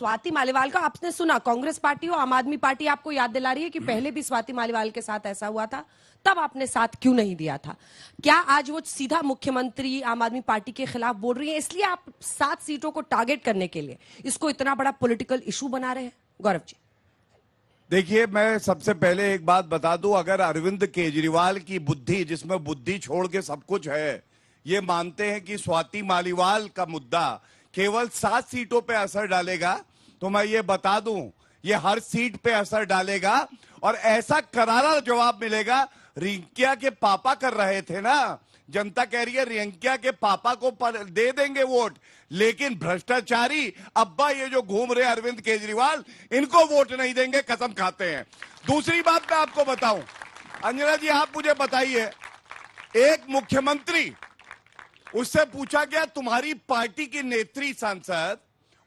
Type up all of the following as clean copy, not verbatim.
स्वाति मालीवाल का आपने सुना, कांग्रेस पार्टी और आम आदमी पार्टी आपको याद दिला रही है कि पहले भी स्वाति मालीवाल के साथ ऐसा हुआ था, तब आपने साथ क्यों नहीं दिया था? क्या आज वो सीधा मुख्यमंत्री आम आदमी पार्टी के खिलाफ बोल रही है, इसलिए आप 7 सीटों को टारगेट करने के लिए इसको इतना बड़ा पॉलिटिकल इशू बना रहे हैं? गौरव जी देखिए, मैं सबसे पहले एक बात बता दूं, अगर अरविंद केजरीवाल की बुद्धि, जिसमें बुद्धि छोड़ के सब कुछ है, ये मानते हैं कि स्वाति मालीवाल का मुद्दा केवल 7 सीटों पे असर डालेगा, तो मैं ये बता दूं, ये हर सीट पे असर डालेगा। और ऐसा करारा जवाब मिलेगा। रिंकिया के पापा कर रहे थे ना, जनता कह रही है रिंकिया के पापा को दे देंगे वोट, लेकिन भ्रष्टाचारी अब्बा ये जो घूम रहे अरविंद केजरीवाल, इनको वोट नहीं देंगे, कसम खाते हैं। दूसरी बात मैं आपको बताऊं, अंजना जी आप मुझे बताइए, एक मुख्यमंत्री, उससे पूछा गया तुम्हारी पार्टी की नेत्री सांसद,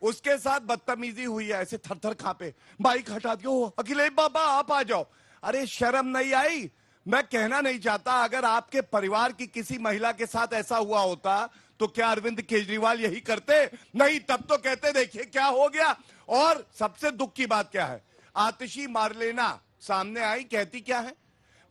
उसके साथ बदतमीजी हुई है, ऐसे थर थर कांपे, बाइक हटा दियो, अखिलेश बाबा आप आ जाओ। अरे शर्म नहीं आई? मैं कहना नहीं चाहता, अगर आपके परिवार की किसी महिला के साथ ऐसा हुआ होता तो क्या अरविंद केजरीवाल यही करते? नहीं, तब तो कहते देखिए क्या हो गया। और सबसे दुख की बात क्या है, आतिशी मारलेना सामने आई, कहती क्या है,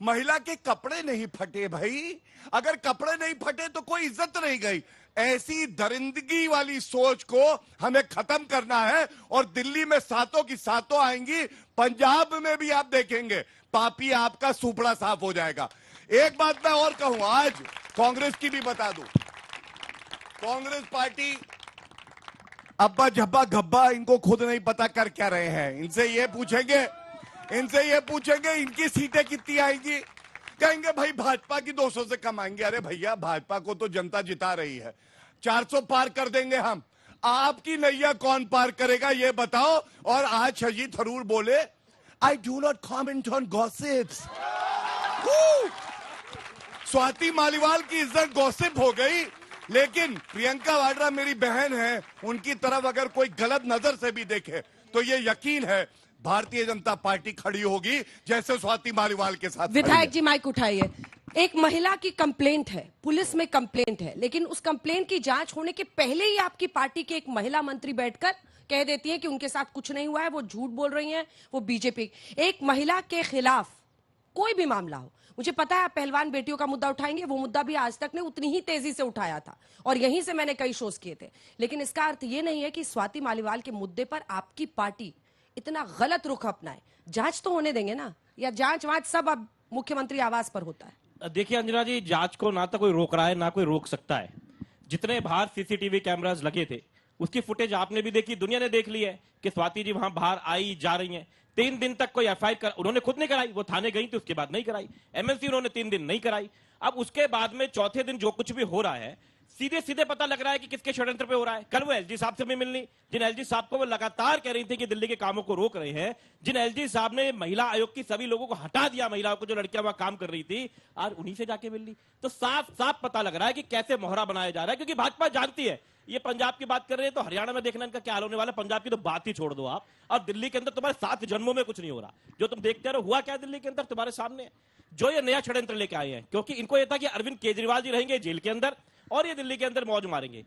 महिला के कपड़े नहीं फटे। भाई अगर कपड़े नहीं फटे तो कोई इज्जत नहीं गई। ऐसी दरिंदगी वाली सोच को हमें खत्म करना है। और दिल्ली में सातों की सातों आएंगी, पंजाब में भी आप देखेंगे पापी आपका सुपड़ा साफ हो जाएगा। एक बात मैं और कहूं, आज कांग्रेस की भी बता दूं, कांग्रेस पार्टी अब्बा झब्बा गब्बा इनको खुद नहीं पता कर क्या रहे हैं। इनसे ये पूछेंगे इनकी सीटें कितनी आएंगी, कहेंगे भाई भाजपा की 200 से कम आएंगे। अरे भैया, भाजपा को तो जनता जिता रही है, 400 पार कर देंगे हम। आपकी नैया कौन पार करेगा ये बताओ। और आज शशि थरूर बोले, I do not comment on gossips. Swati Maliwal की इज्जत गॉसिप हो गई, लेकिन प्रियंका वाड्रा मेरी बहन है, उनकी तरफ अगर कोई गलत नजर से भी देखे तो ये यकीन है भारतीय जनता पार्टी खड़ी होगी जैसे स्वाति मालीवाल के साथ। विधायक जी माइक उठाइए। एक महिला की कंप्लेंट है, पुलिस में कंप्लेंट है, लेकिन उस कंप्लेंट की जांच होने के पहले ही आपकी पार्टी के एक महिला मंत्री बैठकर कह देती है कि उनके साथ कुछ नहीं हुआ है, वो झूठ बोल रही हैं, वो बीजेपी। एक महिला के खिलाफ कोई भी मामला हो, मुझे पता है आप पहलवान बेटियों का मुद्दा उठाएंगे, वो मुद्दा भी आज तक ने उतनी ही तेजी से उठाया था और यहीं से मैंने कई शोज किए थे, लेकिन इसका अर्थ ये नहीं है कि स्वाति मालीवाल के मुद्दे पर आपकी पार्टी इतना गलत रुख अपनाए। जांच तो होने देंगे ना, या जांच वांच सब अब मुख्यमंत्री आवास पर होता है? देखिए अंजना जी, जांच को ना तो कोई रोक रहा है ना कोई रोक सकता है। जितने बाहर सीसीटीवी कैमरास लगे थे उसकी फुटेज आपने भी देखी, दुनिया ने देख ली है कि स्वाति जी वहां बाहर आई जा रही हैं। 3 दिन तक कोई एफआईआर उन्होंने खुद नहीं कराई, वो थाने गई थी, उसके बाद नहीं कराई। एमएलसी उन्होंने 3 दिन नहीं कराई। अब उसके बाद में चौथे दिन जो कुछ भी हो रहा है, सीधे सीधे पता लग रहा है कि किसके षड्यंत्र पे हो रहा है। कल वो एलजी साहब से भी मिलनी, जिन एलजी साहब को वो लगातार कह रही थी कि दिल्ली के कामों को रोक रहे हैं, जिन एलजी साहब ने महिला आयोग की सभी लोगों को हटा दिया, महिलाओं को जो लड़कियां वहां काम कर रही थी, और उन्हीं से जाके मिल ली। तो साफ साफ पता लग रहा है कि कैसे मोहरा बनाया जा रहा है, क्योंकि भाजपा जानती है। ये पंजाब की बात कर रहे हैं तो हरियाणा में देखना इनका क्या हाल होने वाला है। पंजाब की तो बात ही छोड़ दो आप। और दिल्ली के अंदर तुम्हारे 7 जन्मों में कुछ नहीं हो रहा, जो तुम देखते रहो। हुआ क्या दिल्ली के अंदर तुम्हारे सामने, जो ये नया षड्यंत्र लेके आए हैं, क्योंकि इनको यह था कि अरविंद केजरीवाल जी रहेंगे जेल के अंदर और ये दिल्ली के अंदर मौज मारेंगे।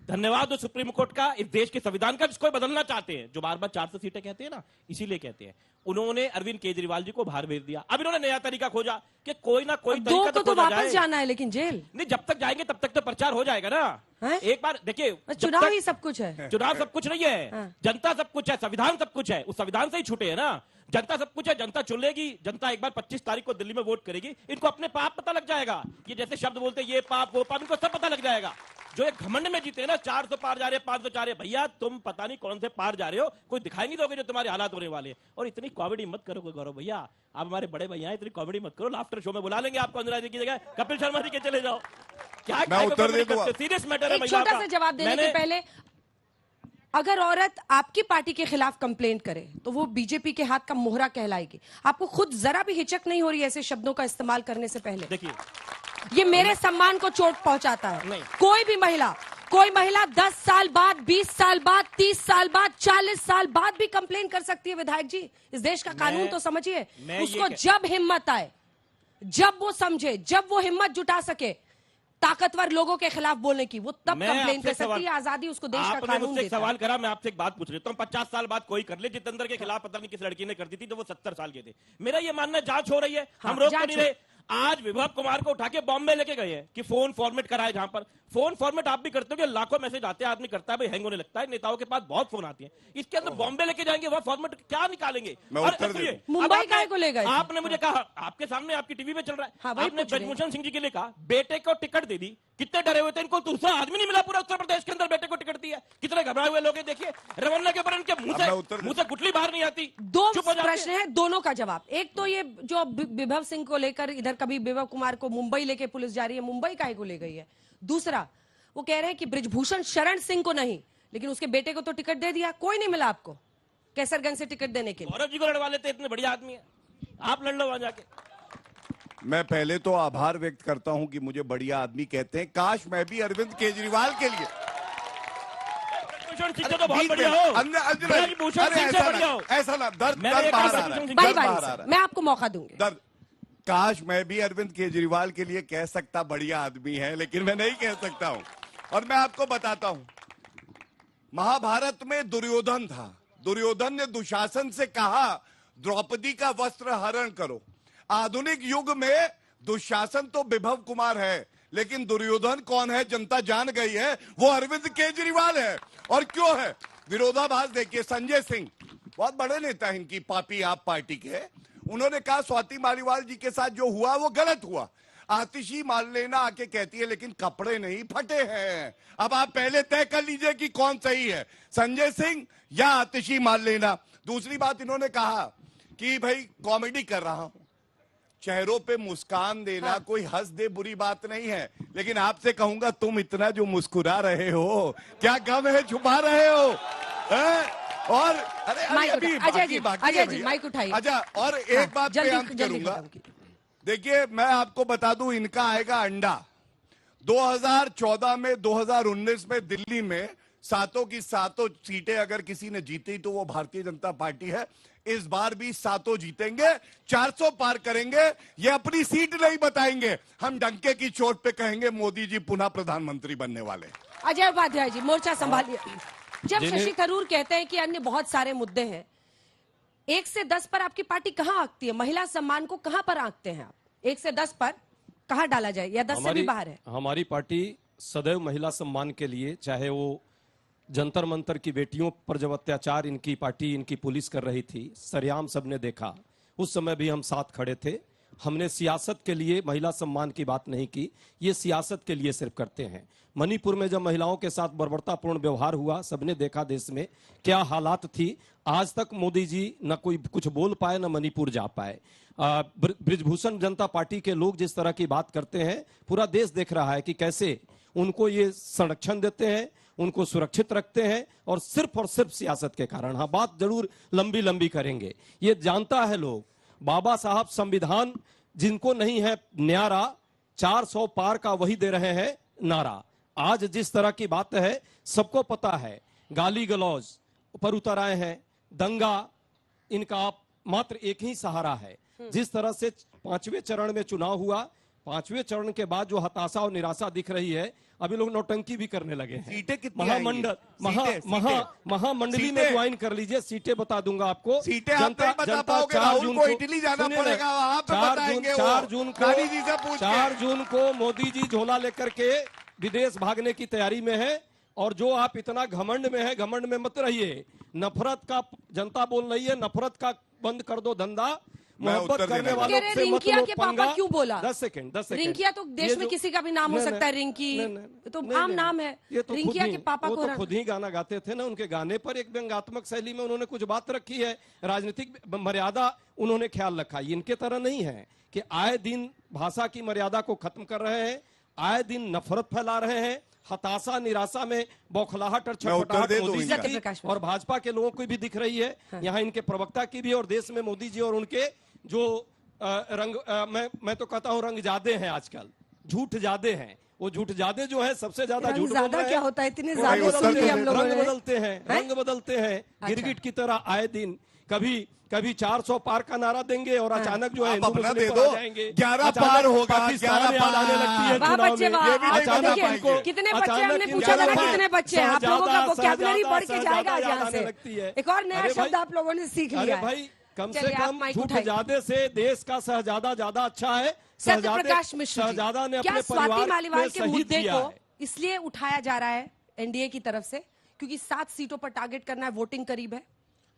धन्यवाद हो सुप्रीम कोर्ट का, इस देश के संविधान का, जिसको बदलना चाहते हैं, जो बार बार 400 सीटें कहते हैं ना, इसीलिए कहते हैं। उन्होंने अरविंद केजरीवाल जी को बाहर भेज दिया। अब इन्होंने नया तरीका खोजा कि कोई ना कोई तरीका तो वापस जाना है, लेकिन जेल नहीं। जब तक जाएंगे तब तक तो प्रचार हो जाएगा ना। एक बार देखिए, चुनाव ही सब कुछ है। चुनाव सब कुछ नहीं है, जनता सब कुछ है, संविधान सब कुछ है। उस संविधान से ही छूटे है ना। जनता सब कुछ है, जनता चुनेगी, जनता एक बार 25 तारीख को दिल्ली में वोट करेगी। इनको अपने पाप पता लग जाएगा। ये जैसे शब्द बोलते ये पाप वो पाप, इनको सब पता लग जाएगा। जो एक घमंड में जीते ना, 400 पार जा रहे हैं, 500 जा रहे हैं, भैया तुम पता नहीं कौन से पार जा रहे हो, कोई दिखाई नहीं दोगे जो तुम्हारे हालात होने वाले। और इतनी कॉमेडी मत करो गौरव भैया, आप हमारे बड़े भैया, इतनी कॉमेडी मत करो। लाफ्टर शो में बुला लेंगे आपको, अंजना जी की जगह कपिल शर्मा जी के चले जाओ। क्या सीरियस मैटर है। छोटा सा जवाब देने के पहले, अगर औरत आपकी पार्टी के खिलाफ कंप्लेंट करे तो वो बीजेपी के हाथ का मोहरा कहलाएगी। आपको खुद जरा भी हिचक नहीं हो रही ऐसे शब्दों का इस्तेमाल करने से पहले? देखिए, ये मेरे सम्मान को चोट पहुंचाता है। कोई महिला 10 साल बाद, 20 साल बाद, 30 साल बाद, 40 साल बाद भी कंप्लेन कर सकती है। विधायक जी, इस देश का कानून तो समझिए। उसको जब हिम्मत आए, जब वो समझे, जब वो हिम्मत जुटा सके, ताकतवर लोगों के खिलाफ बोलने की, वो तब मैं कंप्लेन आपसे कर सकती सवाल- है। आजादी उसको देश का आपने कानून मुझसे एक देता है। सवाल करा, मैं आपसे एक बात पूछ लेता हूँ। 50 साल बाद कोई कर ले, जितेंद्र के खिलाफ पता नहीं किस लड़की ने कर दी थी, तो वो 70 साल के थे। मेरा ये मानना है जांच हो रही है, हाँ, हम रोक तो जांच नहीं रहे। आज विभव कुमार को उठा के बॉम्बे लेके गए हैं कि फोन फॉर्मेट कराए, जहां पर फोन फॉर्मेट आप भी करते हो कि लाखों मैसेज आते हैं, आदमी करता है, भाई हैंग होने लगता है, नेताओं के पास बहुत फोन आती है, इसके अंदर बॉम्बे लेके जाएंगे, वह फॉर्मेट क्या निकालेंगे? मैं और उत्तर सुनिए, देता अब मुंबई आपने- काहे को ले गए थे? आपने मुझे कहा, आपके सामने आपकी टीवी पे चल रहा है, हाँ, वही आपने पूछ रहे हैं। ब्रजभूषण सिंह जी के लिए कहा बेटे को टिकट दे दी, कितने डरे हुए थे, इनको दूसरा आदमी नहीं मिला पूरा उत्तर प्रदेश के अंदर बेटे को टिकट दी है, कितने घबराए हुए लोग हैं। देखिए रवन्ना के ऊपर इनके अब मैं उत्तर मुंह से गुठली बाहर नहीं आती, दो चुप हो जाते हैं। प्रश्न है, दोनों का जवाब। एक तो ये जो विभव सिंह को लेकर इधर कभी विभव कुमार को मुंबई लेके पुलिस जा रही है, मुंबई काहे को ले गई है? दूसरा, वो कह रहे हैं कि ब्रजभूषण शरण सिंह को नहीं, लेकिन उसके बेटे को तो टिकट दे दिया, कोई नहीं मिला आपको कैसरगंज से टिकट देने के लिए। गौरव जी को लड़वा लेते, इतने बढ़िया आदमी है, आप लड़ लो वहां जाके। मैं पहले तो आभार व्यक्त करता हूं कि मुझे बढ़िया आदमी कहते हैं। काश मैं भी अरविंद केजरीवाल के लिए ब्रजभूषण सिंह से तो बहुत बढ़िया हो, ब्रजभूषण अरे सिंह से बढ़िया हो। ऐसा ना, दर्द मैंने दर्द एक बाहर आ ब्रजभूषण रहा है, सिंह बारी दर्द बारी बाहर आ से रहा है, मैं आपको मौका दूंगी। दर्द। काश मैं भी अरविंद केजरीवाल के लिए कह सकता बढ़िया आदमी है, लेकिन मैं नहीं कह सकता हूं। और मैं आपको बताता हूं, महाभारत में दुर्योधन था। दुर्योधन ने दुशासन से कहा द्रौपदी का वस्त्र हरण करो। आधुनिक युग में दुशासन तो विभव कुमार है, लेकिन दुर्योधन कौन है जनता जान गई है, वो अरविंद केजरीवाल है। और क्यों है विरोधाभास? देखिए, संजय सिंह बहुत बड़े नेता हैं इनकी पापी आप पार्टी के, उन्होंने कहा स्वाति मालीवाल जी के साथ जो हुआ वो गलत हुआ। आतिशी मारलेना आके कहती है लेकिन कपड़े नहीं फटे हैं। अब आप पहले तय कर लीजिए कि कौन सही है, संजय सिंह या आतिशी मारलेना। दूसरी बात इन्होंने कहा कि भाई कॉमेडी कर रहा हूं, चेहरों पे मुस्कान देना, कोई हंस दे बुरी बात नहीं है, लेकिन आपसे कहूंगा तुम इतना जो मुस्कुरा रहे हो, क्या गम है छुपा रहे हो? और अरे माइक अभी उठा- अजय जी, बाकी है अजय जी, भैया। माइक उठाइए। अच्छा, और एक बात पे अंत करूंगा। खत्म कीजिए। देखिए, मैं आपको बता दूं, इनका आएगा अंडा 2014 में, 2019 में दिल्ली में सातों की सातों सीटें अगर किसी ने जीती तो वो भारतीय जनता पार्टी है। इस बार भी सातों जीतेंगे, 400 पार करेंगे। ये अपनी सीट नहीं बताएंगे, हम डंके की चोट पे कहेंगे मोदी जी पुनः प्रधानमंत्री बनने वाले। अजय उपाध्याय जी, मोर्चा संभालिए। जब शशि थरूर कहते हैं कि अन्य बहुत सारे मुद्दे हैं, 1 से 10 पर आपकी पार्टी कहां आंकती है? महिला सम्मान को कहां पर आंकते हैं आप? 1 से 10 पर कहां डाला जाए, या 10 से भी बाहर है? हमारी पार्टी सदैव महिला सम्मान के लिए, चाहे वो जंतर मंतर की बेटियों पर जब अत्याचार इनकी पार्टी, इनकी पुलिस कर रही थी, सरेआम सबने देखा, उस समय भी हम साथ खड़े थे। हमने सियासत के लिए महिला सम्मान की बात नहीं की, ये सियासत के लिए सिर्फ करते हैं। मणिपुर में जब महिलाओं के साथ बर्बरतापूर्ण व्यवहार हुआ, सबने देखा देश में क्या हालात थी। आज तक मोदी जी न कोई कुछ बोल पाए, न मणिपुर जा पाए। ब्रजभूषण जनता पार्टी के लोग जिस तरह की बात करते हैं, पूरा देश देख रहा है कि कैसे उनको ये संरक्षण देते हैं, उनको सुरक्षित रखते हैं, और सिर्फ सियासत के कारण। हाँ, बात जरूर लंबी लंबी करेंगे, ये जानता है लोग। बाबा साहब संविधान जिनको नहीं है न्यारा, 400 पार का वही दे रहे हैं नारा। आज जिस तरह की बात है सबको पता है, गाली गलौज पर उतर आए हैं, दंगा, इनका मात्र एक ही सहारा है। जिस तरह से 5वें चरण में चुनाव हुआ, 5वें चरण के बाद जो हताशा और निराशा दिख रही है, अभी लोग नौटंकी भी करने लगे हैं। सीटें कितनी महामंडल आएंगी? महामंडली में ज्वाइन कर लीजिए, सीटें बता दूंगा आपको। सीटें आप नहीं बता पाओगे, राहुल को इटली जाना पड़ेगा, वहां पे बताएंगे। 4 जून को मोदी जी झोला लेकर के विदेश भागने की तैयारी में है। और जो आप इतना घमंड में है, घमंड में मत रहिए। नफरत का जनता बोल रही है, नफरत का बंद कर दो धंधा, मोहब्बत करने वालों से मत रिंकिया लो के पंगा। पापा क्यों बोला? 10 सेकंड। रिंकिया तो देश में किसी का भी नाम हो सकता है, रिंकी तो आम नाम है। रिंकिया के पापा को तो खुद ही गाना गाते थे ना, उनके गाने पर एक व्यंग्यात्मक शैली में उन्होंने कुछ बात रखी है, राजनीतिक मर्यादा उन्होंने ख्याल रखा। इनके तरह नहीं है कि आए दिन भाषा की मर्यादा को खत्म कर रहे हैं, आए दिन नफरत फैला रहे हैं, हताशा निराशा में बौखलाहट और छटपटाहट मोदी जी की और भाजपा के लोगों को भी दिख रही है। यहाँ इनके प्रवक्ता की भी, और देश में मोदी जी और उनके जो मैं तो कहता हूँ रंग जादे हैं, आजकल झूठ जादे हैं। वो झूठ जादे जो है सबसे ज्यादा झूठ बोल रहे हैं। क्या होता है? इतने रंग बदलते हैं, रंग बदलते हैं गिरगिट की तरह आए दिन। कभी 400 पार का नारा देंगे और अचानक जो है आप हिंदू अपना मुस्लिम दे पर दो, आ जाएंगे। 11 अचानक पार होगा, पाकिस्तान 11 याद आने लगती है वाह चुनाव बच्चे में। वाह, ये भी आप नहीं जाना देखिए, पाएंगे। कितने बच्चे अचानक हमने इन पूछा था ना, ज्यादा कितने बच्चे हैं आप लोगों का वोकैबुलरी बढ़ के जाएगा आज यहाँ से। लगती है। एक और नया अरे शब्द भाई, आप लोगों ने सीख अरे लिया है। भाई कम से चलिए, आप कम माइक झूठ उठाइए। ज्यादा से देश का शहजादा ज्यादा अच्छा है। सत्यप्रकाश मिश्र जी, शहजादा ने क्या अपने स्वाति परिवार मालीवाल में के शहीद मुद्दे किया को है। इसलिए उठाया जा रहा है एनडीए की तरफ से क्योंकि 7 सीटों पर टारगेट करना है, वोटिंग करीब है?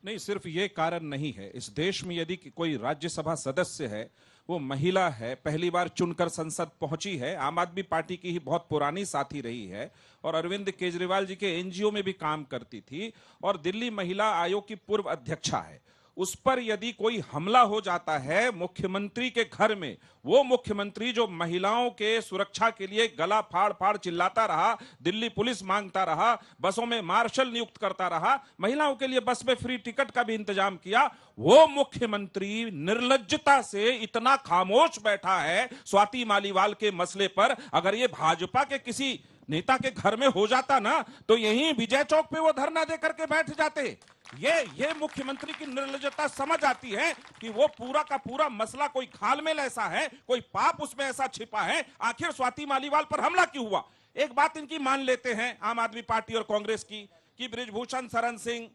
नहीं, सिर्फ ये कारण नहीं है। इस देश में यदि कोई राज्यसभा सदस्य है, वो महिला है, पहली बार चुनकर संसद पहुंची है, आम आदमी पार्टी की ही बहुत पुरानी साथी रही है और अरविंद केजरीवाल जी के एनजीओ में भी काम करती थी और दिल्ली महिला आयोग की पूर्व अध्यक्षा है, उस पर यदि कोई हमला हो जाता है मुख्यमंत्री के घर में, वो मुख्यमंत्री जो महिलाओं के सुरक्षा के लिए गला फाड़ फाड़ चिल्लाता रहा, दिल्ली पुलिस मांगता रहा, बसों में मार्शल नियुक्त करता रहा, महिलाओं के लिए बस में फ्री टिकट का भी इंतजाम किया, वो मुख्यमंत्री निर्लज्जता से इतना खामोश बैठा है स्वाति मालीवाल के मसले पर। अगर ये भाजपा के किसी नेता के घर में हो जाता ना, तो यहीं विजय चौक पे वो धरना दे करके बैठ जाते। ये मुख्यमंत्री की निर्लज्जता समझ आती है कि वो पूरा का पूरा मसला कोई खालमेल ऐसा है, कोई पाप उसमें ऐसा छिपा है। आखिर स्वाति मालीवाल पर हमला क्यों हुआ? एक बात इनकी मान लेते हैं आम आदमी पार्टी और कांग्रेस की कि बृजभूषण शरण सिंह,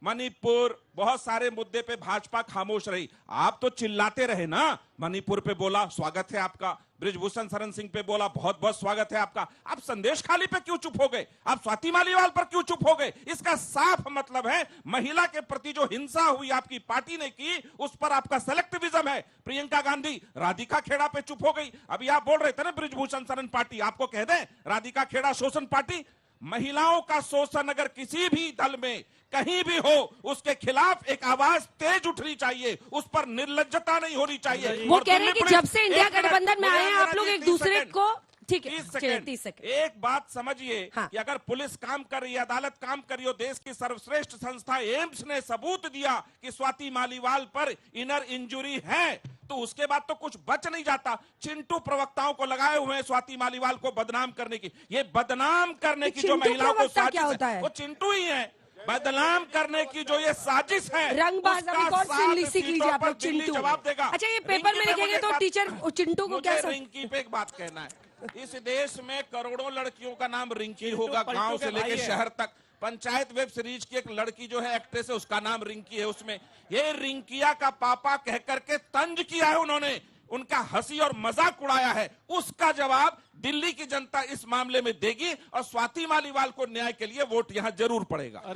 मणिपुर, बहुत सारे मुद्दे पे भाजपा खामोश रही। आप तो चिल्लाते रहे ना, मणिपुर पे बोला स्वागत है आपका, बृजभूषण शरण सिंह पे बोला बहुत बहुत स्वागत है आपका। आप संदेश खाली पे क्यों चुप हो गए? आप स्वाति मालीवाल पर क्यों चुप हो गए? इसका साफ मतलब है महिला के प्रति जो हिंसा हुई आपकी पार्टी ने की, उस पर आपका सेलेक्टिविज्म है। प्रियंका गांधी राधिका खेड़ा पे चुप हो गई। अभी आप बोल रहे थे ना बृजभूषण शरण पार्टी, आपको कह दें राधिका खेड़ा शोषण पार्टी? महिलाओं का शोषण अगर किसी भी दल में कहीं भी हो, उसके खिलाफ एक आवाज तेज उठनी चाहिए, उस पर निर्लज्जता नहीं होनी चाहिए। वो और कह रहे हैं कि दिल्ली जब से पुलिस- इंडिया एक मिनट, गठबंधन में आए हैं आप लोग मुझे एक दूसरे 30 को, ठीक है 30 चलिए, सेकंड। 30 सेकंड। एक बात समझिए हाँ। कि अगर पुलिस काम कर रही है, अदालत काम कर रही हो, देश की सर्वश्रेष्ठ संस्था एम्स ने सबूत दिया कि स्वाति मालीवाल पर इनर इंजुरी है, तो उसके बाद तो कुछ बच नहीं जाता। चिंटू प्रवक्ताओं को लगाए हुए हैं स्वाति मालीवाल को बदनाम करने की। ये बदनाम करने की जो चिंटू महिलाओं को प्रवक्ता साजिश क्या होता है? वो चिंटू ही है। बदनाम करने की जो ये साजिश है, रंगबाज उसका अभी कौन सी 7 इंग्लिश सीख लीजिए सीटों आप पर लोग, दिल्ली चिंटू। जवाब देगा। अच्छा, ये पेपर रिंकी में पे लिखेंगे मुझे तो बात- टीचर चिंटू को क्या मुझे रिंकी पे एक बात कहना है। इस देश में करोड़ों लड़कियों का नाम रिंकी होगा, गांव से लेकर शहर तक। पंचायत वेब सीरीज की एक लड़की जो है एक्ट्रेस है, उसका नाम रिंकी है। उसमें ये रिंकिया का पापा कह करके तंज किया है उन्होंने, उनका हंसी और मजाक उड़ाया है। उसका जवाब दिल्ली की जनता इस मामले में देगी और स्वाति मालीवाल को न्याय के लिए वोट यहां जरूर पड़ेगा।